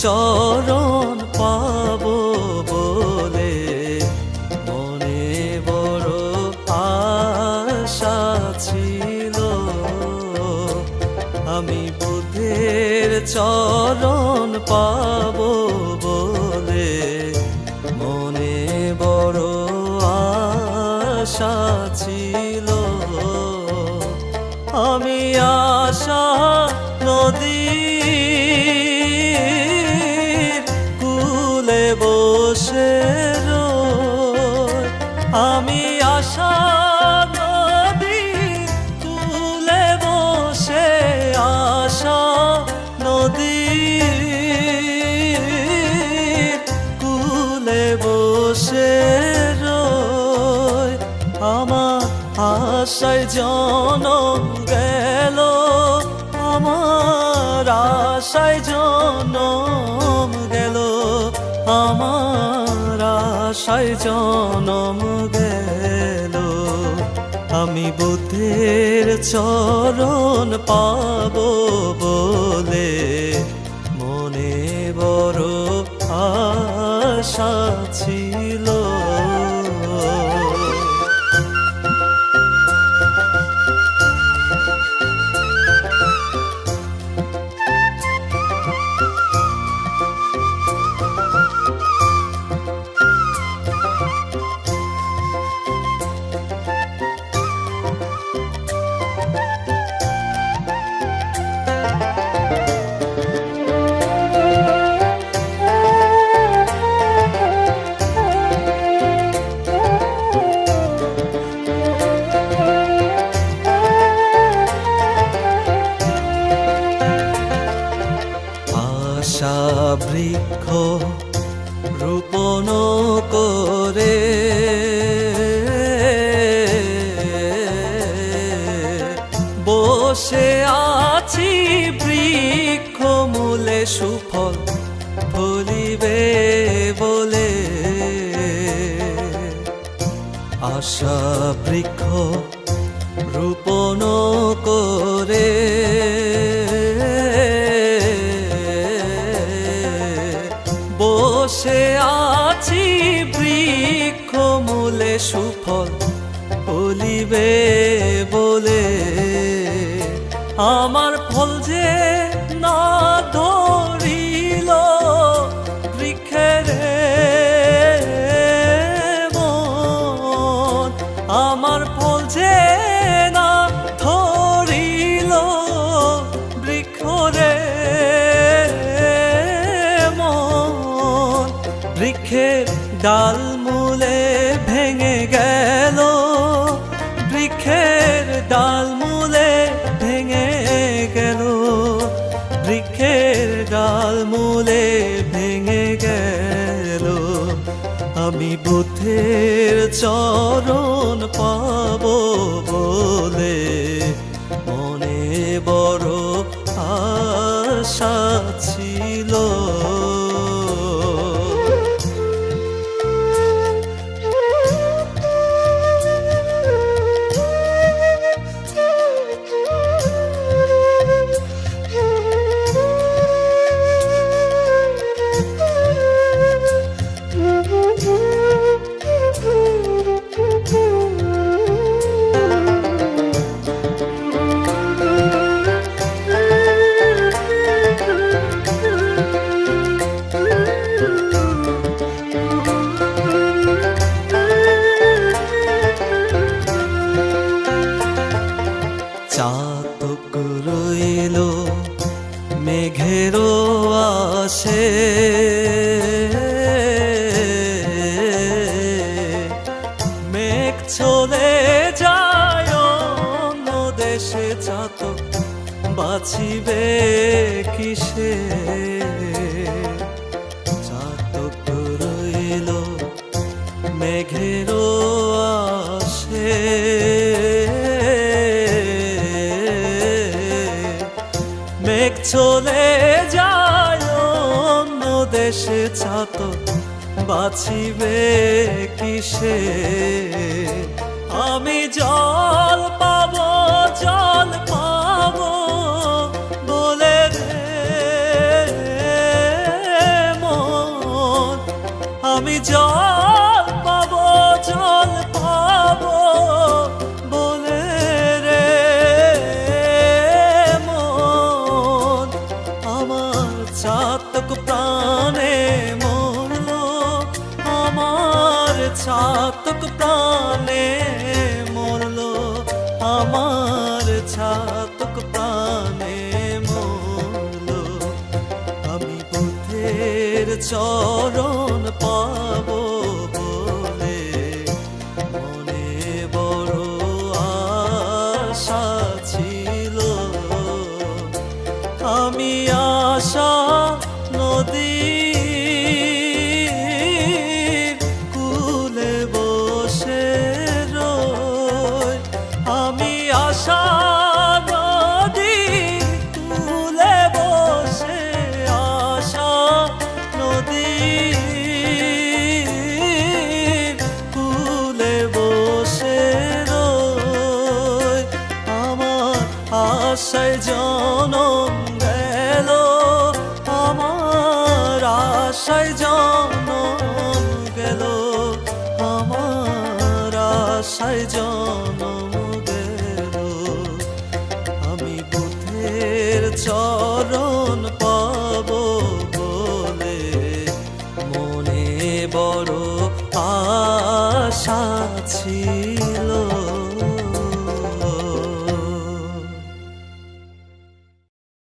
চরণ পাবো বলে মনে বড় আশা ছিল। আমি বুদ্ধের চরণ পাবো বলে মনে বড় আশা ছিল। আমি আশা নদীর কূলে বসে রই। আমি আশা নদীর কূলে বসে, আশা নদীর কূলে বসে রই। আমার আশায় জনম গেল, আমার আশায় জনম গেল, আমার আশায় জনম গেল। আমি বুদ্ধের চরণ পাবো বলে মনে বড় আশা ছিল। আশা বৃক্ষ রোপণ করে বসে আছি বৃক্ষ মূলে, সুফল ফলিবে বলে। আশা বৃক্ষ রোপণ করে বসে আছি বৃক্ষ মূলে, সুফল ফলিবে বলে। আমার ফল যে না ধরিল বৃক্ষের মন, আমার ফল যে না ধরিল বৃক্ষরে মন। বৃক্ষের ডাল মূলে ভেঙে গেল, বৃক্ষের ডাল মূলে ভেঙে গেল, বৃক্ষের ডাল মূলে ভেঙে গেল। আমি বুদ্ধের চরণ পাবো বলে মনে বড় আশা ছিল। চাতক রইল মেঘেরও আসে, মেঘ চলে যায় অন্য দেশে, চাতক বাঁচিবে কিসে। চাতক রইল মেঘেরও আসে, মেঘ চলে যায় অন্য দেশে, চাতক বাঁচিবে কিসে। আমি জল পাবো, জল পাবো বলে রে আমি জল পাবো বলে রে মন আমার চাতক প্রাণে মরলো, আমার চাতক প্রাণে মরলো, আমার ছাতক প্রাণে মরলো। আমি বুদ্ধের চরণ পাবো বলে মনে বড় আশা ছিল। আমি আশা নদীর কূলে বসে রই, আমি আশা নদীর কূলে বসে, আশা নদীর কূলে বসে রই। আমার আশায় জনম গেল, আমার আশায় জনম গেল, আমার আশায়